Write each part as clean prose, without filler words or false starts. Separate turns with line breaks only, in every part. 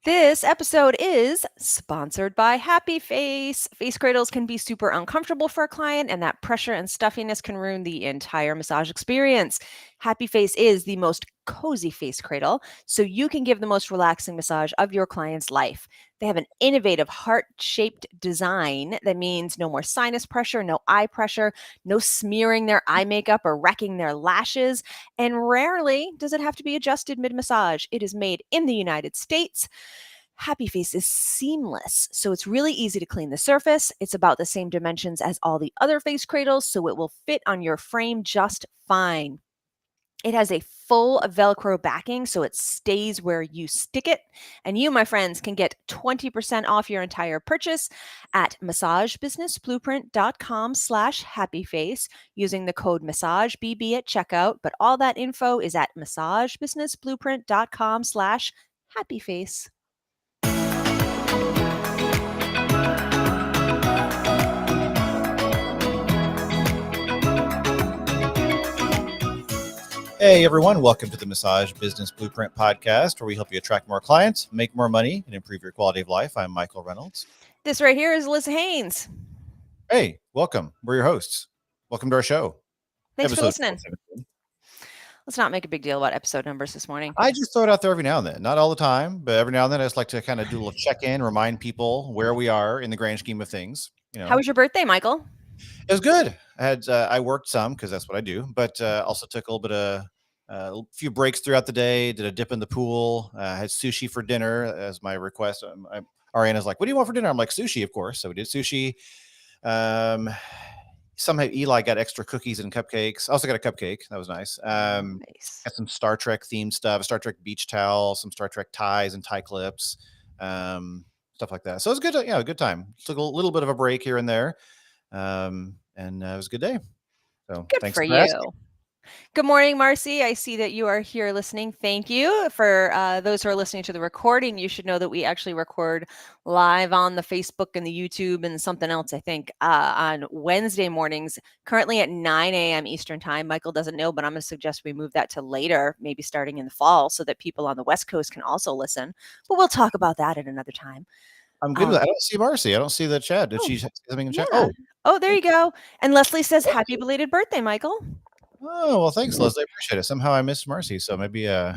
This episode is sponsored by Happy Face. Face cradles can be super uncomfortable for a client, and that pressure and stuffiness can ruin the entire massage experience. Happy Face is the most cozy face cradle, so you can give the most relaxing massage of your client's life. They have an innovative heart-shaped design that means no more sinus pressure, no eye pressure, no smearing their eye makeup or wrecking their lashes, and rarely does it have to be adjusted mid-massage. It is made in the United States. Happy Face is seamless, so it's really easy to clean the surface. It's about the same dimensions as all the other face cradles, so it will fit on your frame just fine. It has a full Velcro backing, so it stays where you stick it. And you, my friends, can get 20% off your entire purchase at massagebusinessblueprint.com/happyface using the code MassageBB at checkout. But all that info is at massagebusinessblueprint.com/happyface.
Hey everyone, welcome to the Massage Business Blueprint podcast, where we help you attract more clients, make more money, and improve your quality of life. I'm Michael Reynolds.
This right here is Allissa Haynes.
Hey, welcome. We're your hosts. Welcome to our show.
Thanks for listening. Let's not make a big deal about episode numbers this morning.
I just throw it out there every now and then. Not all the time, but every now and then I just like to kind of do a little check-in, remind people where we are in the grand scheme of things. You know,
How was your birthday, Michael?
It was good. I worked some because that's what I do, but also took a little bit of a few breaks throughout the day. Did a dip in the pool. Had sushi for dinner as my request. Ariana's like, "What do you want for dinner?" I'm like, "Sushi, of course." So we did sushi. Somehow Eli got extra cookies and cupcakes. I also got a cupcake. That was nice.
Nice.
Got some Star Trek themed stuff, Star Trek beach towel, some Star Trek ties and tie clips, stuff like that. So it was good. A good time. Took a little bit of a break here and there. And it was a good day. So
Good
thanks
for
for
you.
asking.
Good morning, Marcy. I see that you are here listening. Thank you. For those who are listening to the recording, you should know that we actually record live on the Facebook and the YouTube and something else, I think, on Wednesday mornings, currently at 9 a.m. Eastern time. Michael doesn't know, but I'm going to suggest we move that to later, maybe starting in the fall, so that people on the West Coast can also listen. But we'll talk about that at another time.
I'm good with that. I don't see Marcy. I don't see the chat. Did she say something in chat?
Oh, there you go. And Leslie says, happy belated birthday, Michael.
Oh, well, thanks, Leslie. I appreciate it. Somehow I missed Marcy, so maybe I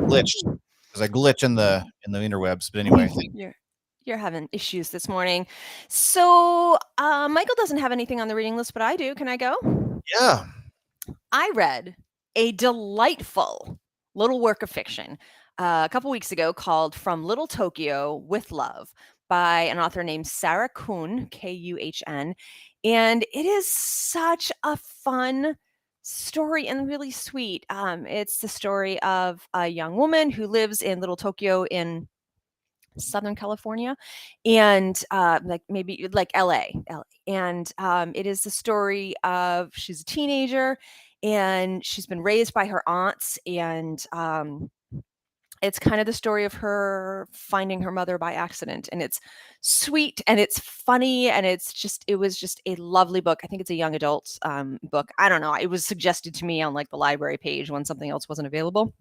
glitched because I glitch in the interwebs. But anyway,
You're having issues this morning. So Michael doesn't have anything on the reading list, but I do. Can I go?
Yeah.
I read a delightful little work of fiction a couple weeks ago called From Little Tokyo with Love by an author named Sarah Kuhn, Kuhn. And it is such a fun story and really sweet. It's the story of a young woman who lives in Little Tokyo in Southern California, and maybe like LA. And it is the story of, she's a teenager and she's been raised by her aunts, and it's kind of the story of her finding her mother by accident, and it's sweet and it's funny, and it was just a lovely book. I think it's a young adult book. I don't know. It was suggested to me on like the library page when something else wasn't available.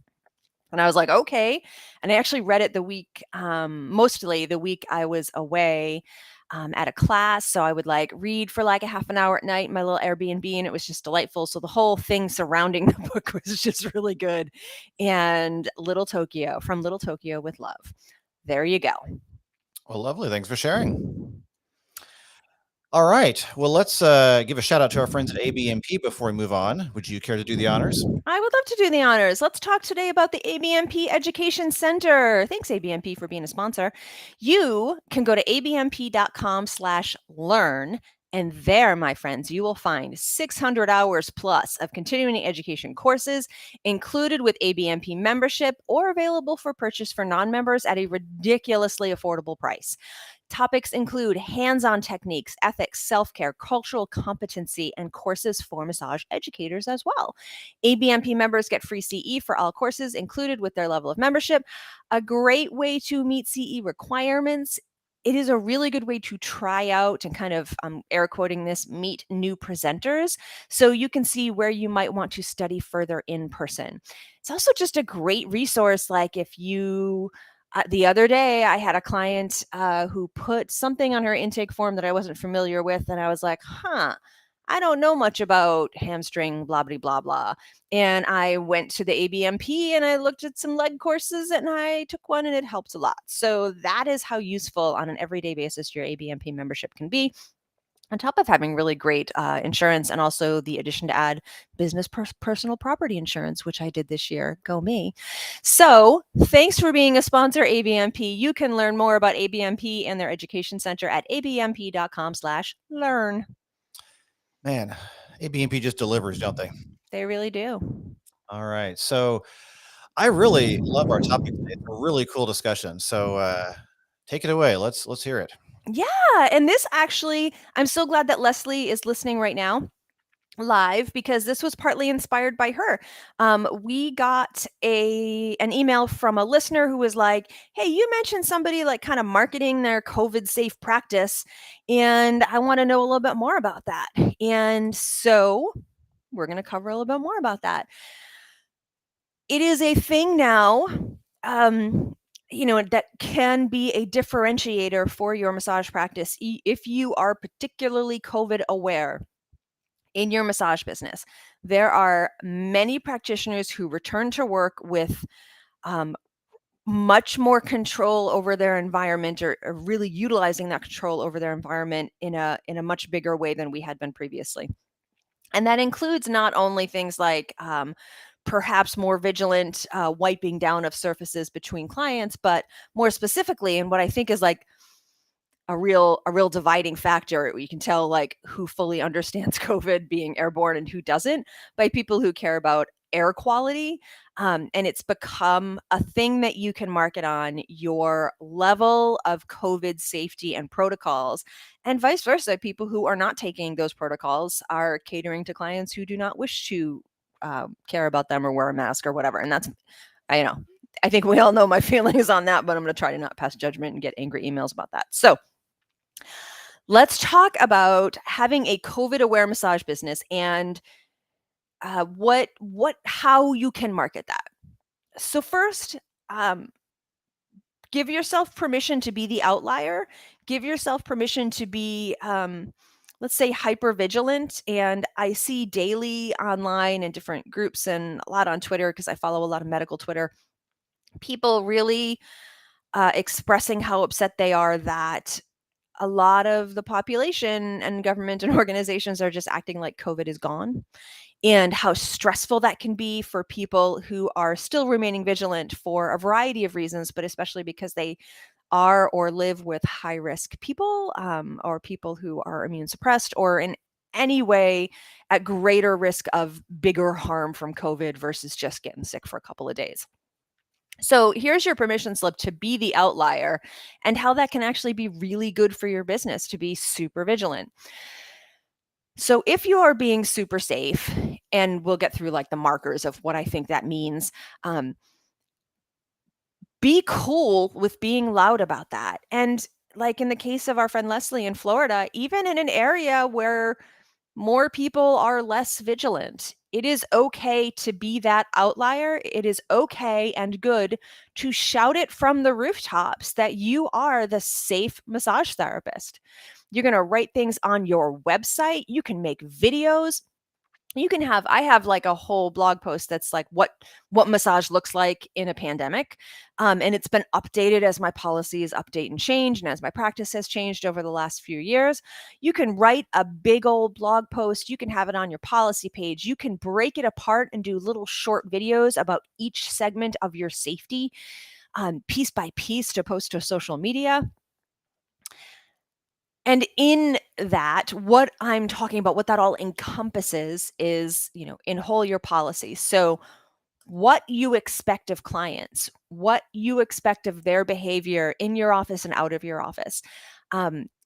And I was like, okay. And I actually read it mostly the week I was away at a class. So I would like read for like a half an hour at night in my little Airbnb, and it was just delightful. So the whole thing surrounding the book was just really good. And From Little Tokyo with Love. There you go.
Well, lovely. Thanks for sharing. All right. Well, let's give a shout out to our friends at Abnp before we move on. Would you care to do the honors?
I would love to do the honors. Let's talk today about the Abnp Education Center. Thanks, Abnp, for being a sponsor. You can go to abnp.com/learn. And there, my friends, you will find 600 hours plus of continuing education courses included with Abnp membership or available for purchase for non-members at a ridiculously affordable price. Topics include hands-on techniques, ethics, self-care, cultural competency, and courses for massage educators as well. Abnp members get free CE for all courses included with their level of membership. A great way to meet CE requirements. It is a really good way to try out and kind of, air quoting this, meet new presenters, so you can see where you might want to study further in person. It's also just a great resource, like if you The other day, I had a client who put something on her intake form that I wasn't familiar with, and I was like, I don't know much about hamstring, blah, blah, blah, blah. And I went to the ABNP and I looked at some leg courses and I took one and it helped a lot. So that is how useful on an everyday basis your ABNP membership can be, on top of having really great insurance, and also the addition to add business personal property insurance, which I did this year. Go me. So thanks for being a sponsor, ABNP. You can learn more about ABNP and their education center at abnp.com/learn.
Man, ABNP just delivers, don't they?
They really do.
All right. So I really love our topic today. It's a really cool discussion. So take it away. Let's hear it.
Yeah. And this actually, I'm so glad that Leslie is listening right now live, because this was partly inspired by her. We got an email from a listener who was like, hey, you mentioned somebody like kind of marketing their COVID safe practice, and I want to know a little bit more about that. And so we're going to cover a little bit more about that. It is a thing now, that can be a differentiator for your massage practice if you are particularly COVID aware in your massage business. There are many practitioners who return to work with much more control over their environment, or really utilizing that control over their environment in a much bigger way than we had been previously. And that includes not only things like perhaps more vigilant wiping down of surfaces between clients, but more specifically, and what I think is like a real dividing factor, you can tell like who fully understands COVID being airborne and who doesn't, by people who care about air quality. And it's become a thing that you can market on your level of COVID safety and protocols, and vice versa. People who are not taking those protocols are catering to clients who do not wish to care about them or wear a mask or whatever. And that's, I think we all know my feelings on that, but I'm going to try to not pass judgment and get angry emails about that. So let's talk about having a COVID aware massage business and how you can market that. So first, give yourself permission to be the outlier. Give yourself permission to be, let's say, hyper vigilant. And I see daily online in different groups and a lot on Twitter, because I follow a lot of medical Twitter, people really expressing how upset they are that a lot of the population and government and organizations are just acting like COVID is gone, and how stressful that can be for people who are still remaining vigilant for a variety of reasons, but especially because they are or live with high risk people, or people who are immune suppressed, or in any way at greater risk of bigger harm from COVID versus just getting sick for a couple of days. So here's your permission slip to be the outlier, and how that can actually be really good for your business to be super vigilant. So if you are being super safe, and we'll get through like the markers of what I think that means, be cool with being loud about that. And like in the case of our friend Leslie in Florida, even in an area where more people are less vigilant, it is okay to be that outlier. It is okay and good to shout it from the rooftops that you are the safe massage therapist. You're going to write things on your website. You can make videos. I have like a whole blog post that's like what massage looks like in a pandemic. And it's been updated as my policies update and change, and as my practice has changed over the last few years. You can write a big old blog post. You can have it on your policy page. You can break it apart and do little short videos about each segment of your safety, piece by piece, to post to social media. And in that, what I'm talking about, what that all encompasses is, in whole, your policy. So what you expect of clients, what you expect of their behavior in your office and out of your office.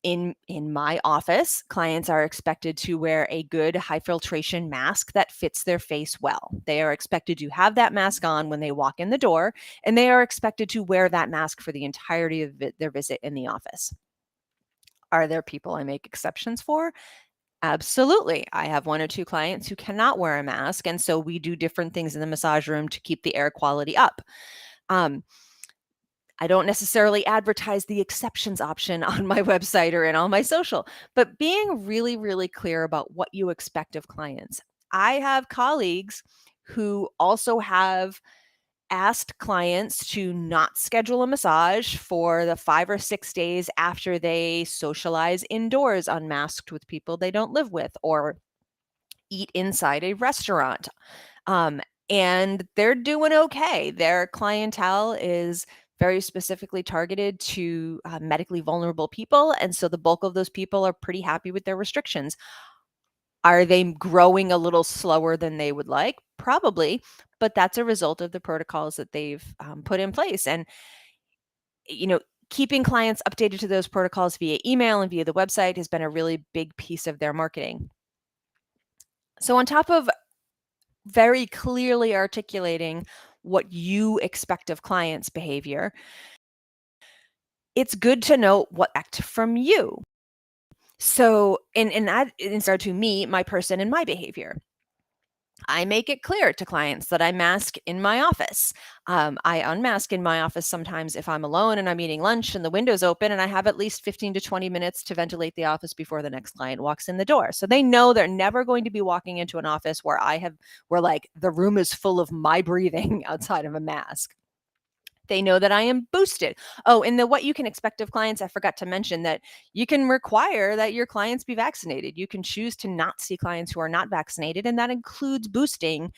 In my office, clients are expected to wear a good high filtration mask that fits their face well. They are expected to have that mask on when they walk in the door, and they are expected to wear that mask for the entirety of their visit in the office. Are there people I make exceptions for? Absolutely. I have one or two clients who cannot wear a mask, and so we do different things in the massage room to keep the air quality up. I don't necessarily advertise the exceptions option on my website or in all my social, but being really, really clear about what you expect of clients. I have colleagues who also have asked clients to not schedule a massage for the 5 or 6 days after they socialize indoors unmasked with people they don't live with or eat inside a restaurant. Um, and they're doing okay. Their clientele is very specifically targeted to medically vulnerable people. And so the bulk of those people are pretty happy with their restrictions. Are they growing a little slower than they would like? Probably, but that's a result of the protocols that they've put in place. And, keeping clients updated to those protocols via email and via the website has been a really big piece of their marketing. So, on top of very clearly articulating what you expect of clients' behavior, it's good to know what act from you. So, and that in regard to me, my person, and my behavior. I make it clear to clients that I mask in my office. I unmask in my office sometimes if I'm alone and I'm eating lunch and the window's open and I have at least 15 to 20 minutes to ventilate the office before the next client walks in the door. So they know they're never going to be walking into an office where like the room is full of my breathing outside of a mask. They know that I am boosted. Oh, and what you can expect of clients, I forgot to mention that you can require that your clients be vaccinated. You can choose to not see clients who are not vaccinated, and that includes boosting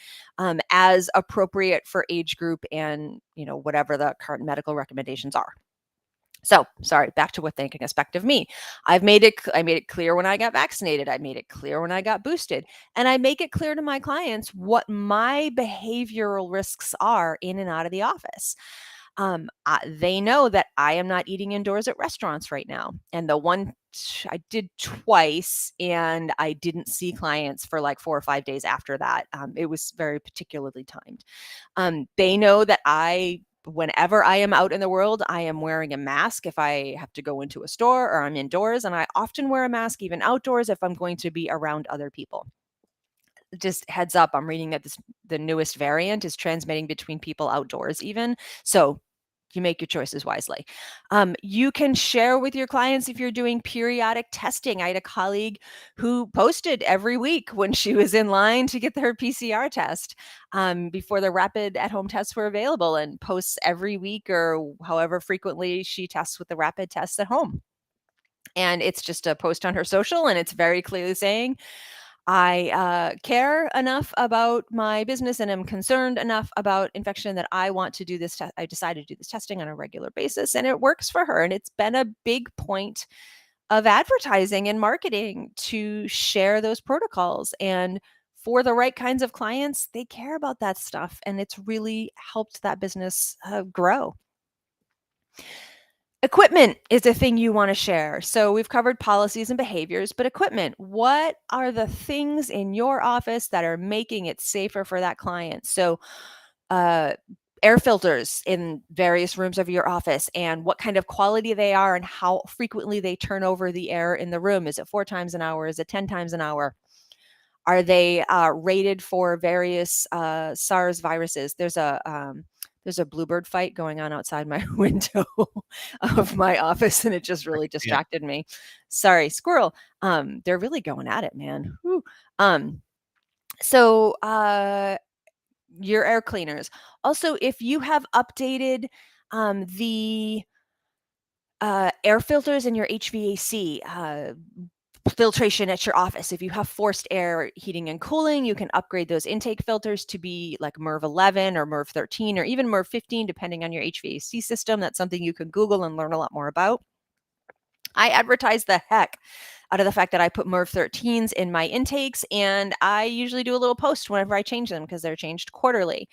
as appropriate for age group and whatever the current medical recommendations are. So, sorry, back to what they can expect of me. I made it clear when I got vaccinated. I made it clear when I got boosted. And I make it clear to my clients what my behavioral risks are in and out of the office. They know that I am not eating indoors at restaurants right now. And the one I did twice, and I didn't see clients for like 4 or 5 days after that. It was very particularly timed. They know that whenever I am out in the world, I am wearing a mask if I have to go into a store or I'm indoors. And I often wear a mask even outdoors if I'm going to be around other people. Just heads up, I'm reading that the newest variant is transmitting between people outdoors even. So you make your choices wisely. You can share with your clients if you're doing periodic testing. I had a colleague who posted every week when she was in line to get her PCR test before the rapid at-home tests were available, and posts every week or however frequently she tests with the rapid tests at home. And it's just a post on her social, and it's very clearly saying, I care enough about my business and am concerned enough about infection that I want to do this. I decided to do this testing on a regular basis, and it works for her. And it's been a big point of advertising and marketing to share those protocols. And for the right kinds of clients, they care about that stuff. And it's really helped that business grow. Equipment is a thing you want to share. So we've covered policies and behaviors, but equipment, what are the things in your office that are making it safer for that client? So air filters in various rooms of your office, and what kind of quality they are and how frequently they turn over the air in the room. Is it 4 times an hour? Is it 10 times an hour? Are they rated for various SARS viruses? There's a bluebird fight going on outside my window of my office, and it just really distracted me. Sorry, squirrel. They're really going at it, man. Whew. So your air cleaners. Also, if you have updated the air filters in your HVAC, filtration at your office. If you have forced air heating and cooling, you can upgrade those intake filters to be like 𝗪11 or 𝗪13 or even 𝗪15, depending on your HVAC system. That's something you can Google and learn a lot more about. I advertise the heck out of the fact that I put 𝗪13s in my intakes, and I usually do a little post whenever I change them because they're changed quarterly.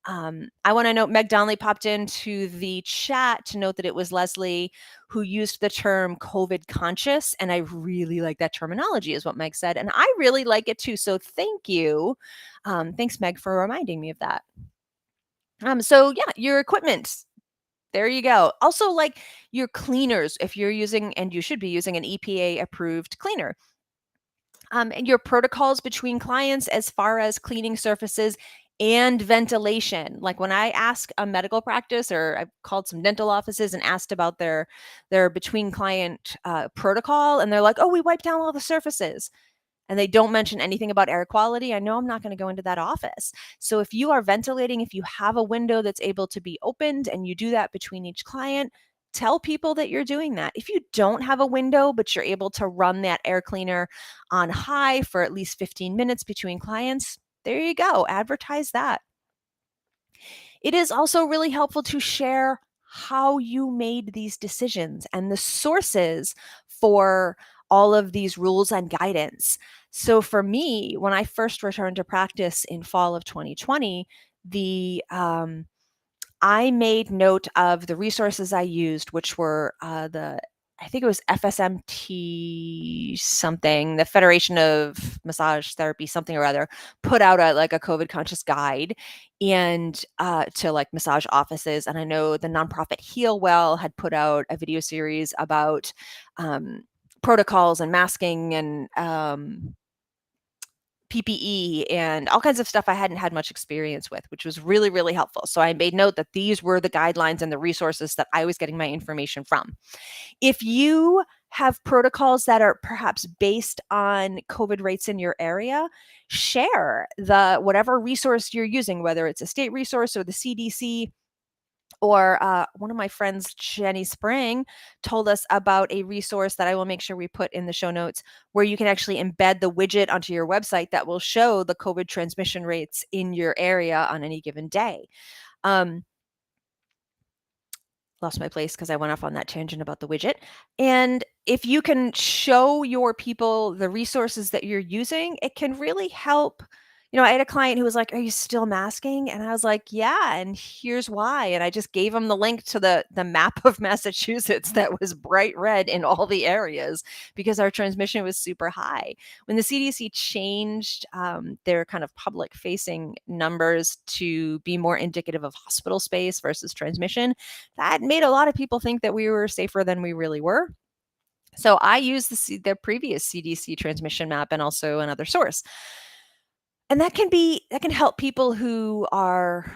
I want to note Meg Donnelly popped into the chat to note that it was Leslie who used the term COVID conscious. And I really like that terminology, is what Meg said. And I really like it too. So thank you. Thanks, Meg, for reminding me of that. So yeah, your equipment. There you go. Also, like your cleaners, if you're using, and you should be using, an EPA approved cleaner. And your protocols between clients as far as cleaning surfaces and ventilation. Like when I ask a medical practice, or I've called some dental offices and asked about their between client protocol, and they're like, oh, we wipe down all the surfaces, and they don't mention anything about air quality, I know I'm not going to go into that office. So if you are ventilating, if you have a window that's able to be opened and you do that between each client, tell people that you're doing that. If you don't have a window, but you're able to run that air cleaner on high for at least 15 minutes between clients, there you go. Advertise that. It is also really helpful to share how you made these decisions and the sources for all of these rules and guidance. So for me, when I first returned to practice in fall of 2020, I made note of the resources I used, which were I think it was FSMT something, the Federation of Massage Therapy, something or other, put out a COVID conscious guide and to like massage offices. And I know the nonprofit Heal Well had put out a video series about protocols and masking and PPE and all kinds of stuff I hadn't had much experience with, which was really, really helpful. So I made note that these were the guidelines and the resources that I was getting my information from. If you have protocols that are perhaps based on COVID rates in your area, share the whatever resource you're using, whether it's a state resource or the CDC. Or one of my friends, Jenny Spring, told us about a resource that I will make sure we put in the show notes, where you can actually embed the widget onto your website that will show the COVID transmission rates in your area on any given day. Lost my place because I went off on that tangent about the widget. And if you can show your people the resources that you're using, it can really help. I had a client who was like, are you still masking? And I was like, yeah, and here's why. And I just gave him the link to the map of Massachusetts that was bright red in all the areas because our transmission was super high. When the CDC changed their kind of public facing numbers to be more indicative of hospital space versus transmission, that made a lot of people think that we were safer than we really were. So I used the previous CDC transmission map and also another source. And that can help people who are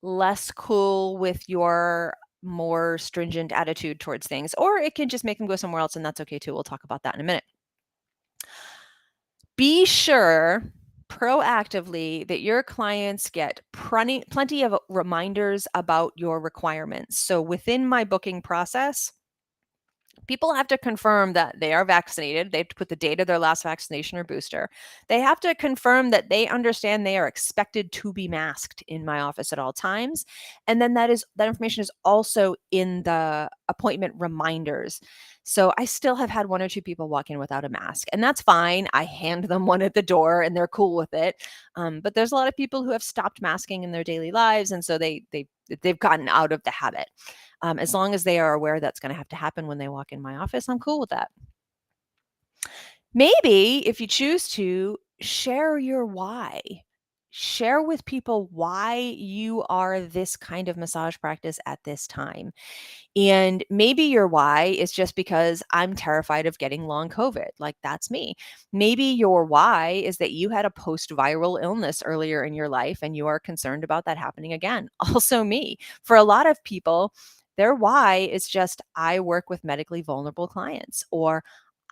less cool with your more stringent attitude towards things, or it can just make them go somewhere else, and that's okay too. We'll talk about that in a minute. Be sure proactively that your clients get plenty of reminders about your requirements. So within my booking process, people have to confirm that they are vaccinated. They have to put the date of their last vaccination or booster. They have to confirm that they understand they are expected to be masked in my office at all times. And then that information is also in the appointment reminders. So I still have had one or two people walk in without a mask, and that's fine. I hand them one at the door and they're cool with it. But there's a lot of people who have stopped masking in their daily lives, and so they've gotten out of the habit. As long as they are aware that's going to have to happen when they walk in my office, I'm cool with that. Maybe if you choose to, share your why. Share with people why you are this kind of massage practice at this time. And maybe your why is just because I'm terrified of getting long COVID. Like, that's me. Maybe your why is that you had a post-viral illness earlier in your life and you are concerned about that happening again. Also me. For a lot of people, their why is just, I work with medically vulnerable clients, or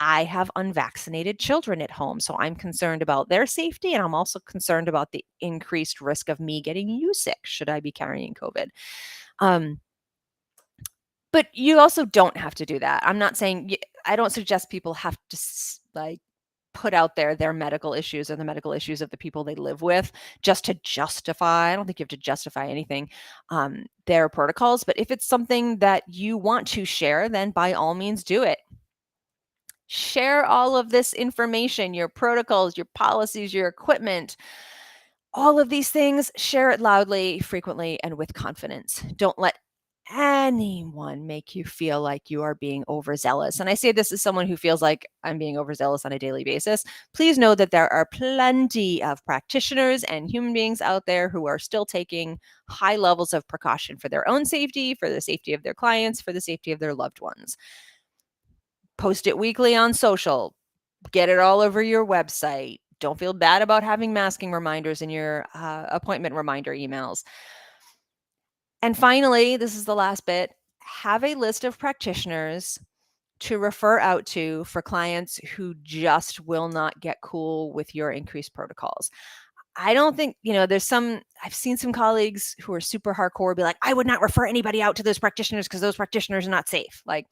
I have unvaccinated children at home, so I'm concerned about their safety, and I'm also concerned about the increased risk of me getting you sick should I be carrying COVID. But you also don't have to do that. I'm not saying, I don't suggest people have to put out there their medical issues or the medical issues of the people they live with just to justify. I don't think you have to justify anything, their protocols. But if it's something that you want to share, then by all means do it. Share all of this information, your protocols, your policies, your equipment, all of these things. Share it loudly, frequently, and with confidence. Don't let anyone make you feel like you are being overzealous. And I say this as someone who feels like I'm being overzealous on a daily basis. Please know that there are plenty of practitioners and human beings out there who are still taking high levels of precaution for their own safety, for the safety of their clients, for the safety of their loved ones. Post it weekly on social. Get it all over your website. don't feel bad about having masking reminders in your appointment reminder emails. And finally, this is the last bit, have a list of practitioners to refer out to for clients who just will not get cool with your increased protocols. I don't think, I've seen some colleagues who are super hardcore be like, I would not refer anybody out to those practitioners because those practitioners are not safe. Like,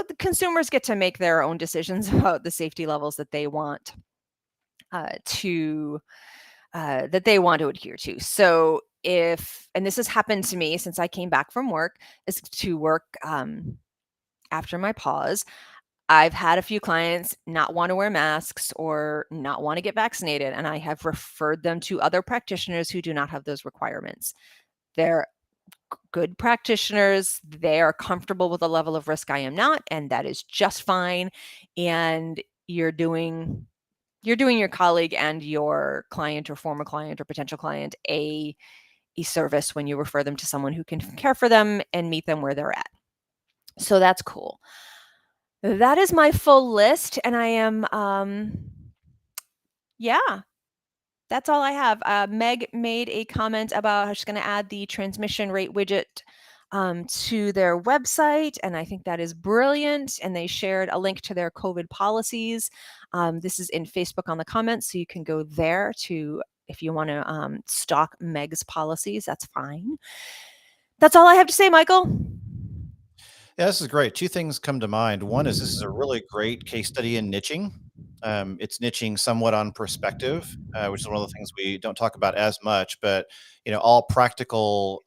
the consumers get to make their own decisions about the safety levels that they want to adhere to. So and this has happened to me since I came back from work, is to work after my pause. I've had a few clients not want to wear masks or not want to get vaccinated, and I have referred them to other practitioners who do not have those requirements. They're good practitioners. They are comfortable with the level of risk I am not, and that is just fine. And you're doing your colleague and your client or former client or potential client a service when you refer them to someone who can care for them and meet them where they're at. So that's cool. That is my full list, and I am, yeah, that's all I have. Meg made a comment about how she's going to add the transmission rate widget to their website, and I think that is brilliant. And they shared a link to their COVID policies. This is in Facebook on the comments, so you can go there if you want to stalk Meg's policies. That's fine. That's all I have to say, Michael.
Yeah, this is great. Two things come to mind. One is this is a really great case study in niching. It's niching somewhat on perspective, which is one of the things we don't talk about as much. But all practical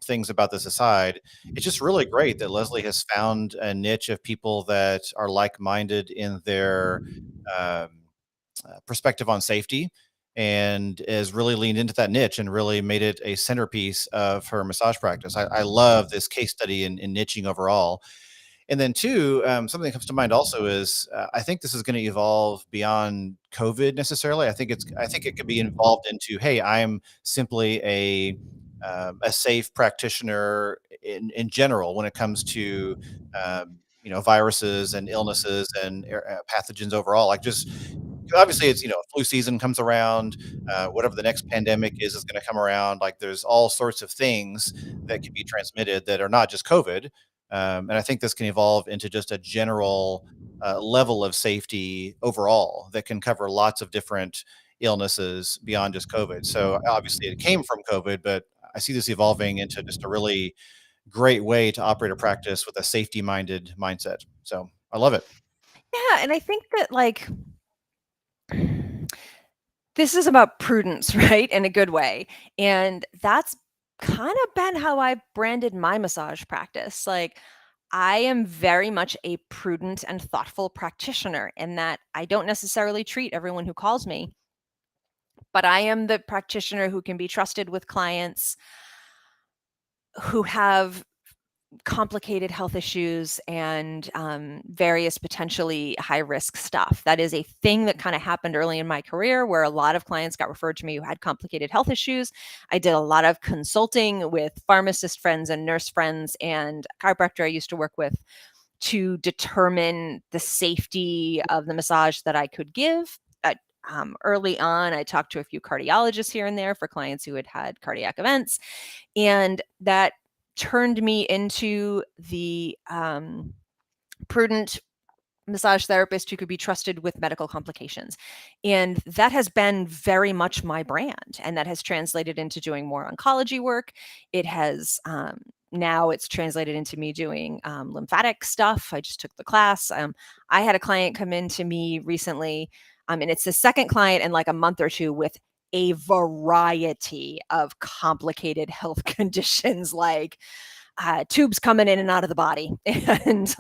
things about this aside, it's just really great that Leslie has found a niche of people that are like-minded in their perspective on safety, and has really leaned into that niche and really made it a centerpiece of her massage practice. I love this case study in niching overall. And then two, something that comes to mind also is I think this is going to evolve beyond COVID necessarily. I think it could be involved into, hey, I'm simply a safe practitioner in general when it comes to viruses and illnesses and pathogens overall. Like, just obviously it's flu season comes around, whatever the next pandemic is going to come around. Like, there's all sorts of things that can be transmitted that are not just COVID. And I think this can evolve into just a general level of safety overall that can cover lots of different illnesses beyond just COVID. So obviously it came from COVID, but I see this evolving into just a really great way to operate a practice with a safety minded mindset. So I love it.
Yeah, and I think that this is about prudence, right? In a good way. And that's kind of been how I branded my massage practice. Like, I am very much a prudent and thoughtful practitioner in that I don't necessarily treat everyone who calls me, but I am the practitioner who can be trusted with clients who have complicated health issues and various potentially high risk stuff. That is a thing that kind of happened early in my career, where a lot of clients got referred to me who had complicated health issues. I did a lot of consulting with pharmacist friends and nurse friends and chiropractor I used to work with to determine the safety of the massage that I could give. Early on, I talked to a few cardiologists here and there for clients who had had cardiac events, and that turned me into the prudent massage therapist who could be trusted with medical complications. And that has been very much my brand. And that has translated into doing more oncology work. It has now it's translated into me doing lymphatic stuff. I just took the class. I had a client come in to me recently, and it's the second client in like a month or two with a variety of complicated health conditions, like tubes coming in and out of the body and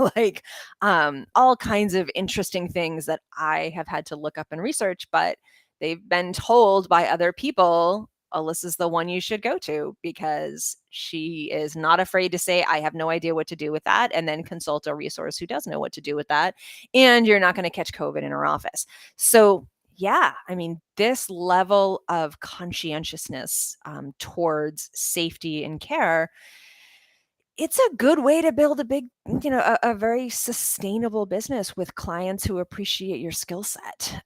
all kinds of interesting things that I have had to look up and research, but they've been told by other people, Alyssa's the one you should go to because she is not afraid to say, I have no idea what to do with that, and then consult a resource who does know what to do with that. And you're not going to catch COVID in her office. So yeah, I mean, this level of conscientiousness towards safety and care, it's a good way to build a big, a very sustainable business with clients who appreciate your skill set.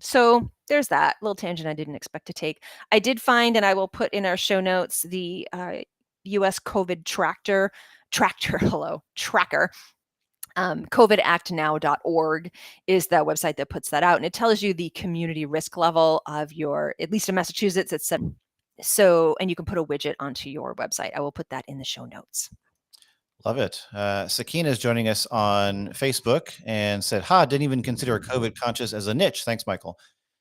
So there's that little tangent I didn't expect to take. I did find, and I will put in our show notes, the U.S. COVID tracker. COVIDactnow.org is the website that puts that out, and it tells you the community risk level of your, at least in Massachusetts, it's set. So, and you can put a widget onto your website. I will put that in the show notes.
Love it. Sakina is joining us on Facebook and said, "Ha, didn't even consider COVID conscious as a niche. Thanks, Michael."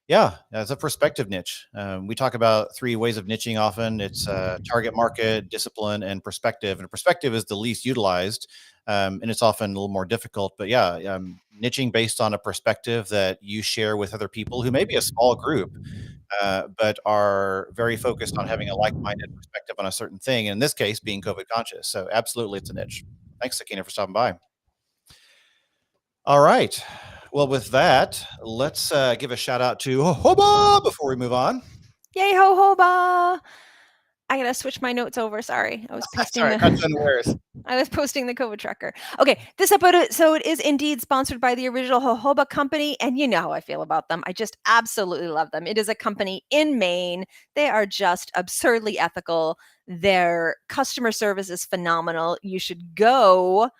Yeah, it's a perspective niche. We talk about 3 ways of niching often. It's target market, discipline, and perspective. And perspective is the least utilized, and it's often a little more difficult. But yeah, niching based on a perspective that you share with other people who may be a small group, but are very focused on having a like-minded perspective on a certain thing. And in this case, being COVID conscious. So absolutely, it's a niche. Thanks, Sakina, for stopping by. All right. Well, with that, let's give a shout out to 𝗪𝗂𝗧 before we move on.
Yay, 𝗪𝗂𝗧! I gotta switch my notes over. Sorry, I was posting. I was posting the COVID tracker. Okay, this episode is indeed sponsored by the original 𝗪𝗂𝗧 company, and you know how I feel about them. I just absolutely love them. It is a company in Maine. They are just absurdly ethical. Their customer service is phenomenal. You should go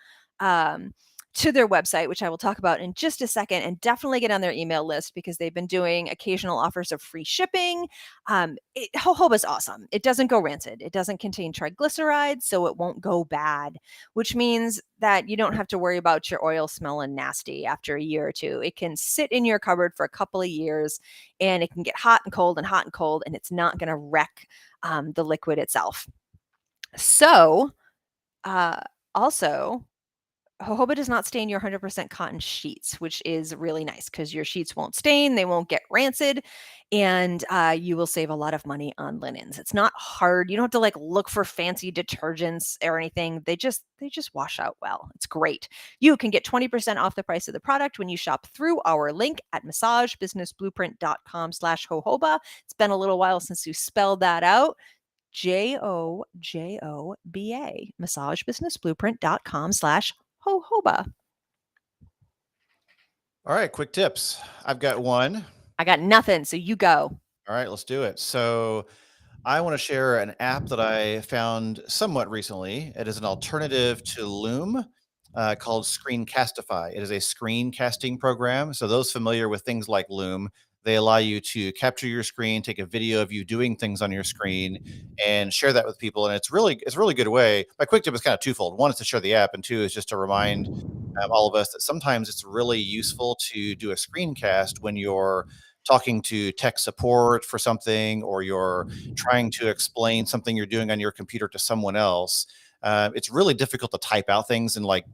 to their website, which I will talk about in just a second, and definitely get on their email list because they've been doing occasional offers of free shipping. Jojoba is awesome. It doesn't go rancid. It doesn't contain triglycerides, so it won't go bad, which means that you don't have to worry about your oil smelling nasty after a year or two. It can sit in your cupboard for a couple of years, and it can get hot and cold and hot and cold, and it's not going to wreck the liquid itself. So, also, jojoba does not stain your 100% cotton sheets, which is really nice because your sheets won't stain, they won't get rancid, and you will save a lot of money on linens. It's not hard. You don't have to like look for fancy detergents or anything. They just wash out well. It's great. You can get 20% off the price of the product when you shop through our link at massagebusinessblueprint.com/jojoba. It's been a little while since you spelled that out. JOJOBA, massagebusinessblueprint.com/jojoba.
All right, quick tips. I've got one.
I got nothing, so you go.
All right, let's do it. So I want to share an app that I found somewhat recently. It is an alternative to Loom called Screencastify. It is a screencasting program. So those familiar with things like Loom, they allow you to capture your screen, take a video of you doing things on your screen, and share that with people. And it's a really good way. My quick tip is kind of twofold. One is to share the app, and 2 is just to remind all of us that sometimes it's really useful to do a screencast when you're talking to tech support for something, or you're trying to explain something you're doing on your computer to someone else. It's really difficult to type out things and like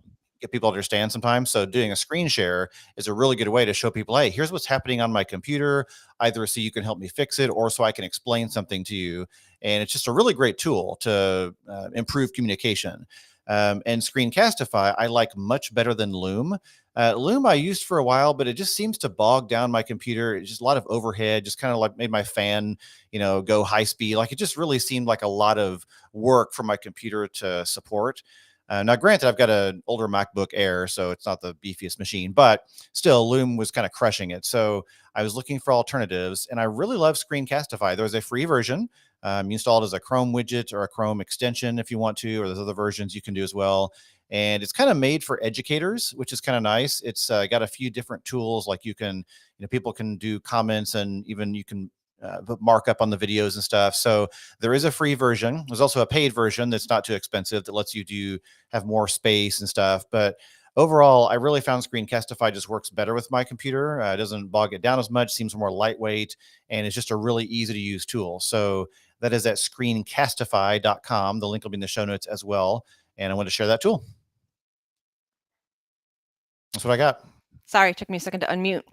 get people to understand sometimes. So doing a screen share is a really good way to show people, hey, here's what's happening on my computer, either so you can help me fix it or so I can explain something to you. And it's just a really great tool to improve communication. And Screencastify, I like much better than Loom. Loom I used for a while, but it just seems to bog down my computer. It's just a lot of overhead, just kind of like made my fan, go high speed. Like it just really seemed like a lot of work for my computer to support. Now, granted, I've got an older MacBook Air, so it's not the beefiest machine, but still, Loom was kind of crushing it. So I was looking for alternatives, and I really love Screencastify. There's a free version. You install it as a Chrome widget or a Chrome extension if you want to, or there's other versions you can do as well. And it's kind of made for educators, which is kind of nice. It's got a few different tools, like people can do comments, and even you can put markup on the videos and stuff. So there is a free version. There's also a paid version that's not too expensive that lets you have more space and stuff. But overall, I really found Screencastify just works better with my computer. It doesn't bog it down as much, seems more lightweight, and it's just a really easy to use tool. So that is at screencastify.com. The link will be in the show notes as well. And I want to share that tool. That's what I got.
Sorry, it took me a second to unmute.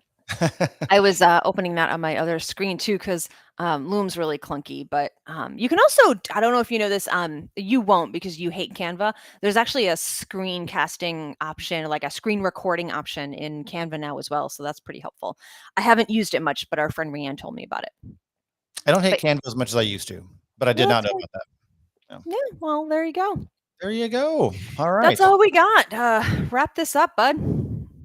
I was opening that on my other screen too, because Loom's really clunky, but you can also, I don't know if you know this, you won't because you hate Canva. There's actually a screencasting option, like a screen recording option in Canva now as well. So that's pretty helpful. I haven't used it much, but our friend Rianne told me about it.
I don't hate Canva as much as I used to, but I did not know about that.
Yeah, well, there you go.
There you go. All right.
That's all we got. Wrap this up, bud.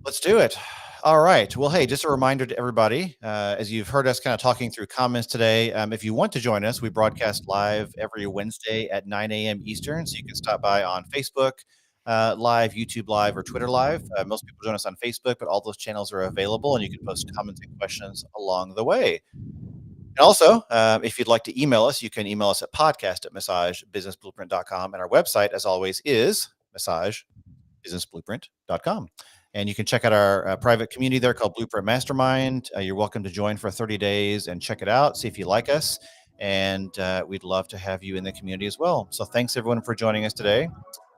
Let's do it. All right. Well, hey, just a reminder to everybody, as you've heard us kind of talking through comments today, if you want to join us, we broadcast live every Wednesday at 9 a.m. Eastern. So you can stop by on Facebook Live, YouTube Live, or Twitter Live. Most people join us on Facebook, but all those channels are available and you can post comments and questions along the way. And also, if you'd like to email us, you can email us at podcast@massagebusinessblueprint.com. And our website, as always, is massagebusinessblueprint.com. And you can check out our private community there called Blueprint Mastermind. You're welcome to join for 30 days and check it out, see if you like us. And we'd love to have you in the community as well. So thanks everyone for joining us today.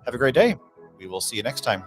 Have a great day. We will see you next time.